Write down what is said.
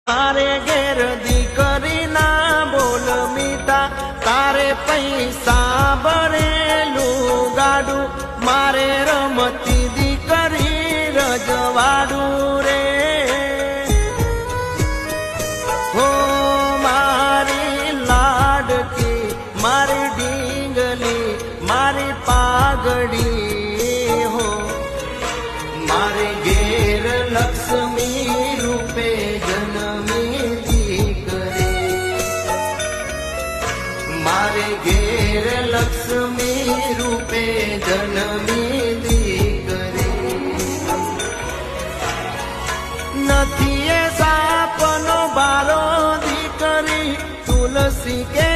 મારે ઘેર દીકરી ના બોલ મીઠા, તારે પૈસા ભરેલું ગાડું, મારે રમતી દીકરી રજવાડું રે. હો મારી લાડકી, મારી ડીંગલી, મારી પાઘડી, હો મારે ઘેર લક્ષ્મી રૂપે જન્મી દીકરી, મારે ઘેર લક્ષ્મી રૂપે જન્મી દીકરી. નથી એ સાપનો બારો દીકરી, તુલસી કે